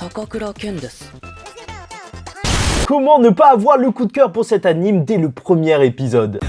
高倉健です。 Comment ne pas avoir le coup de cœur pour cet anime dès le premier épisode?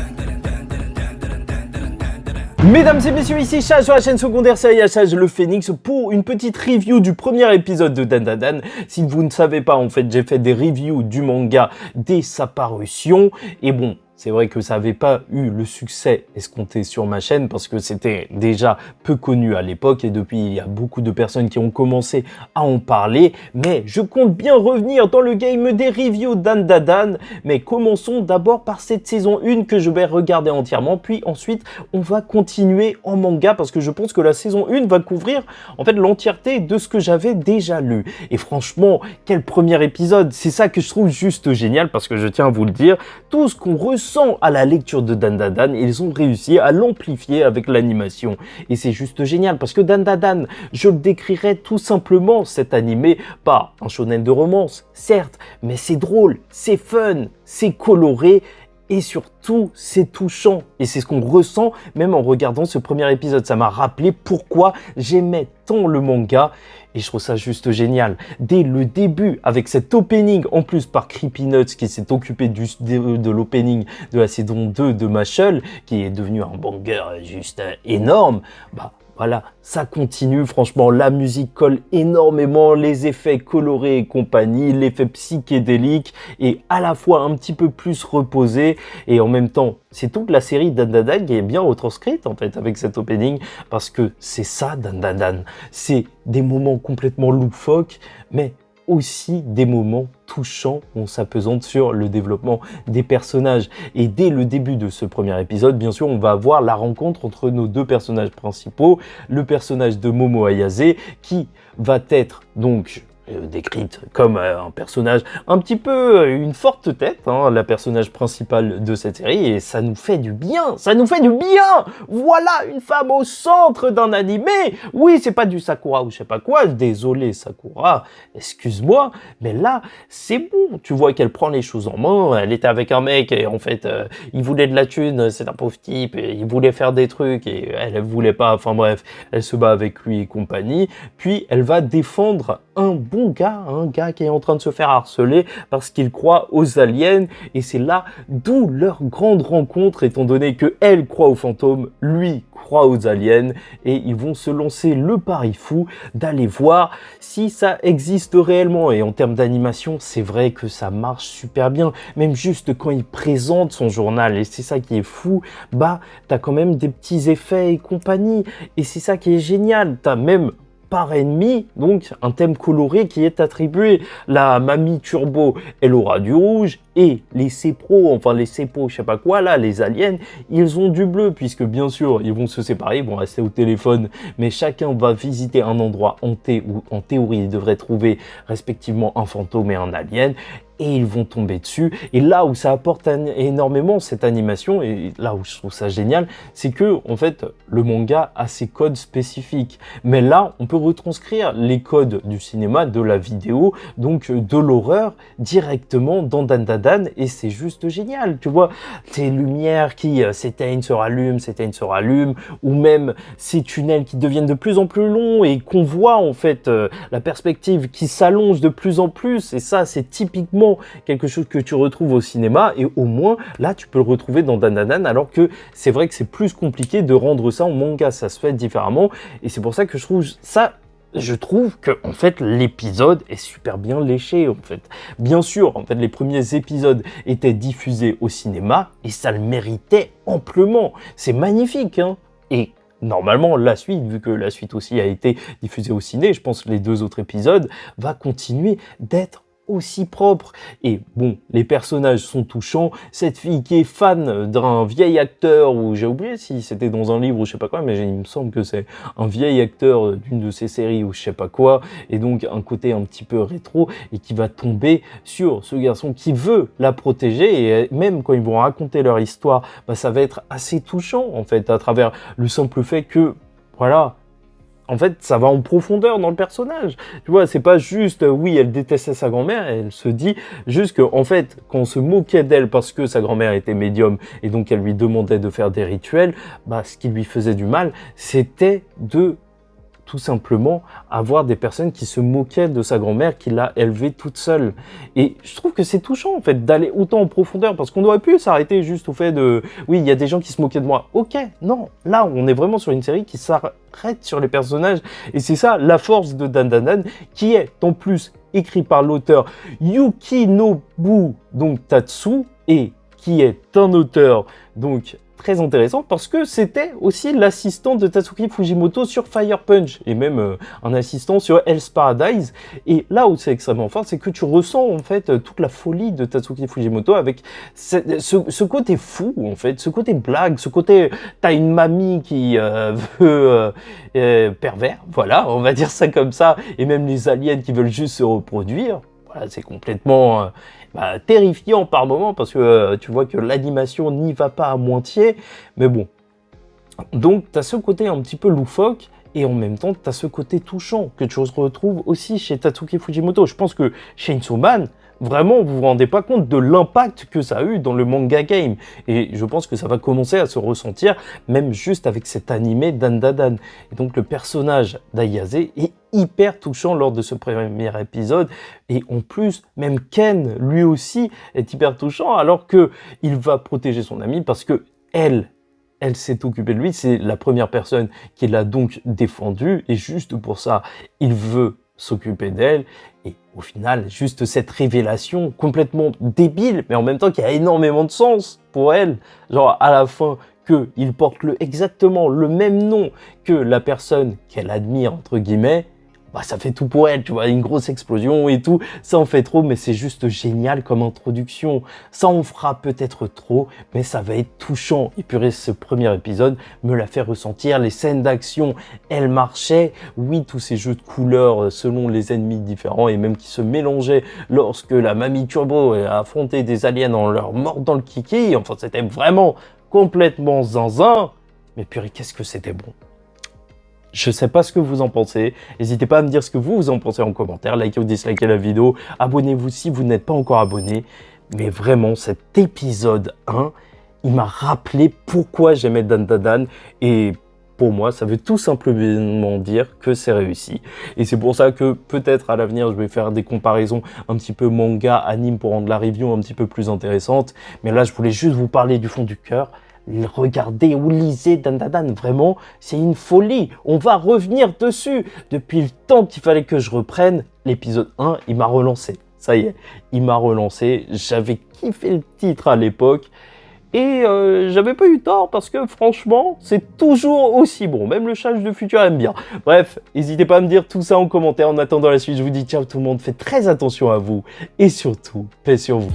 Mesdames et messieurs, ici Chage sur la chaîne secondaire Série Chage le Phénix pour une petite review du premier épisode de Dandadan. Si vous ne savez pas, en fait, j'ai fait des reviews du manga dès sa parution. Et bon, c'est vrai que ça n'avait pas eu le succès escompté sur ma chaîne parce que c'était déjà peu connu à l'époque et depuis il y a beaucoup de personnes qui ont commencé à en parler. Mais je compte bien revenir dans le game des reviews d'Dandadan. Mais commençons d'abord par cette saison 1 que je vais regarder entièrement. Puis ensuite, on va continuer en manga parce que je pense que la saison 1 va couvrir en fait l'entièreté de ce que j'avais déjà lu. Et franchement, quel premier épisode! C'est ça que je trouve juste génial parce que je tiens à vous le dire, tout ce qu'on ressent à la lecture de Dandadan, ils ont réussi à l'amplifier avec l'animation. Et c'est juste génial parce que Dandadan, je le décrirais tout simplement cet animé par un shonen de romance, certes, mais c'est drôle, c'est fun, c'est coloré et surtout c'est touchant. Et c'est ce qu'on ressent même en regardant ce premier épisode. Ça m'a rappelé pourquoi j'aimais tant le manga. Et je trouve ça juste génial. Dès le début, avec cet opening, en plus par Creepy Nuts, qui s'est occupé de l'opening de la saison 2 de Mashle, qui est devenu un banger juste énorme, bah voilà, ça continue, franchement, la musique colle énormément, les effets colorés et compagnie, l'effet psychédélique est à la fois un petit peu plus reposé et en même temps, c'est toute la série Dandadan qui est bien retranscrite en fait avec cet opening parce que c'est ça Dandadan, c'est des moments complètement loufoques mais aussi des moments touchants, on s'apesante sur le développement des personnages. Et dès le début de ce premier épisode, bien sûr, on va avoir la rencontre entre nos deux personnages principaux, le personnage de Momo Ayase, qui va être donc décrite comme un personnage un petit peu une forte tête, hein, la personnage principale de cette série, et ça nous fait du bien, ça nous fait du bien. Voilà une femme au centre d'un animé. Oui, c'est pas du Sakura ou je sais pas quoi, désolé Sakura, excuse-moi, mais là c'est bon, tu vois qu'elle prend les choses en main. Elle était avec un mec et en fait il voulait de la thune, c'est un pauvre type, et il voulait faire des trucs et elle voulait pas, enfin bref, elle se bat avec lui et compagnie, puis elle va défendre un gars qui est en train de se faire harceler parce qu'il croit aux aliens, et c'est là d'où leur grande rencontre, étant donné que elle croit aux fantômes, lui croit aux aliens, et ils vont se lancer le pari fou d'aller voir si ça existe réellement. Et en termes d'animation, c'est vrai que ça marche super bien, même juste quand il présente son journal, et c'est ça qui est fou, bah t'as quand même des petits effets et compagnie, et c'est ça qui est génial, t'as même par ennemi, donc un thème coloré qui est attribué. La mamie Turbo, elle aura du rouge, et les C-Pro, enfin les C-Po, je sais pas quoi, là, les aliens, ils ont du bleu, puisque bien sûr, ils vont se séparer, ils vont rester au téléphone, mais chacun va visiter un endroit hanté où, en théorie, ils devraient trouver respectivement un fantôme et un alien, et ils vont tomber dessus. Et là où ça apporte énormément cette animation, et là où je trouve ça génial, c'est que en fait le manga a ses codes spécifiques, mais là on peut retranscrire les codes du cinéma, de la vidéo, donc de l'horreur directement dans Dandadan, et c'est juste génial. Tu vois, ces lumières qui s'éteignent, se rallument, ou même ces tunnels qui deviennent de plus en plus longs et qu'on voit en fait la perspective qui s'allonge de plus en plus, et ça c'est typiquement quelque chose que tu retrouves au cinéma, et au moins là tu peux le retrouver dans Dandadan, alors que c'est vrai que c'est plus compliqué de rendre ça en manga, ça se fait différemment, et c'est pour ça que je trouve que en fait l'épisode est super bien léché en fait. Bien sûr, en fait les premiers épisodes étaient diffusés au cinéma et ça le méritait amplement. C'est magnifique, hein. Et normalement, la suite, vu que la suite aussi a été diffusée au ciné, je pense que les 2 autres épisodes va continuer d'être aussi propre. Et bon, les personnages sont touchants. Cette fille qui est fan d'un vieil acteur, ou j'ai oublié si c'était dans un livre ou je sais pas quoi, mais il me semble que c'est un vieil acteur d'une de ces séries ou je sais pas quoi, et donc un côté un petit peu rétro, et qui va tomber sur ce garçon qui veut la protéger, et même quand ils vont raconter leur histoire, bah, ça va être assez touchant en fait, à travers le simple fait que, voilà, en fait, ça va en profondeur dans le personnage. Tu vois, c'est pas juste, oui, elle détestait sa grand-mère, elle se dit juste que, en fait, quand on se moquait d'elle parce que sa grand-mère était médium et donc elle lui demandait de faire des rituels, bah, ce qui lui faisait du mal, c'était de tout simplement avoir des personnes qui se moquaient de sa grand-mère qui l'a élevée toute seule. Et je trouve que c'est touchant en fait d'aller autant en profondeur parce qu'on aurait pu s'arrêter juste au fait de oui, il y a des gens qui se moquaient de moi. Ok, non, là on est vraiment sur une série qui s'arrête sur les personnages et c'est ça la force de Dandadan qui est en plus écrit par l'auteur Yukinobu donc Tatsu et qui est un auteur donc très intéressant parce que c'était aussi l'assistant de Tatsuki Fujimoto sur Fire Punch et même un assistant sur Hell's Paradise. Et là où c'est extrêmement fort, c'est que tu ressens en fait toute la folie de Tatsuki Fujimoto avec ce côté fou en fait, ce côté blague, ce côté t'as une mamie qui veut pervers, voilà, on va dire ça comme ça, et même les aliens qui veulent juste se reproduire. Voilà, c'est complètement terrifiant par moment parce que tu vois que l'animation n'y va pas à moitié, mais bon. Donc tu as ce côté un petit peu loufoque et en même temps tu as ce côté touchant que tu retrouves aussi chez Tatsuki Fujimoto. Je pense que Chainsaw Man, vraiment vous vous rendez pas compte de l'impact que ça a eu dans le manga game et je pense que ça va commencer à se ressentir même juste avec cet animé Dandadan. Et donc le personnage d'Ayase est hyper touchant lors de ce premier épisode et en plus même Ken lui aussi est hyper touchant alors que il va protéger son ami parce que elle s'est occupée de lui, c'est la première personne qui l'a donc défendu et juste pour ça il veut s'occuper d'elle et au final juste cette révélation complètement débile mais en même temps qui a énormément de sens pour elle, genre à la fin qu'il porte exactement le même nom que la personne qu'elle admire entre guillemets, ça fait tout pour elle, tu vois, une grosse explosion et tout, ça en fait trop, mais c'est juste génial comme introduction. Ça en fera peut-être trop, mais ça va être touchant. Et purée, ce premier épisode me l'a fait ressentir, les scènes d'action, elles marchaient. Oui, tous ces jeux de couleurs selon les ennemis différents et même qui se mélangeaient lorsque la Mamie Turbo a affronté des aliens en leur mordant le kiki. Enfin, c'était vraiment complètement zinzin. Mais purée, qu'est-ce que c'était bon. Je sais pas ce que vous en pensez, n'hésitez pas à me dire ce que vous en pensez en commentaire, likez ou dislikez la vidéo, abonnez-vous si vous n'êtes pas encore abonné, mais vraiment cet épisode 1, il m'a rappelé pourquoi j'aimais Dandadan et pour moi ça veut tout simplement dire que c'est réussi et c'est pour ça que peut-être à l'avenir je vais faire des comparaisons un petit peu manga, anime pour rendre la review un petit peu plus intéressante, mais là je voulais juste vous parler du fond du cœur. Regardez ou lisez Dandadan, vraiment, c'est une folie. On va revenir dessus. Depuis le temps qu'il fallait que je reprenne, l'épisode 1, il m'a relancé. Ça y est, il m'a relancé. J'avais kiffé le titre à l'époque. Et j'avais pas eu tort parce que franchement, c'est toujours aussi bon. Même le Charge de Futur aime bien. Bref, n'hésitez pas à me dire tout ça en commentaire. En attendant la suite, je vous dis ciao tout le monde. Faites très attention à vous. Et surtout, paix sur vous.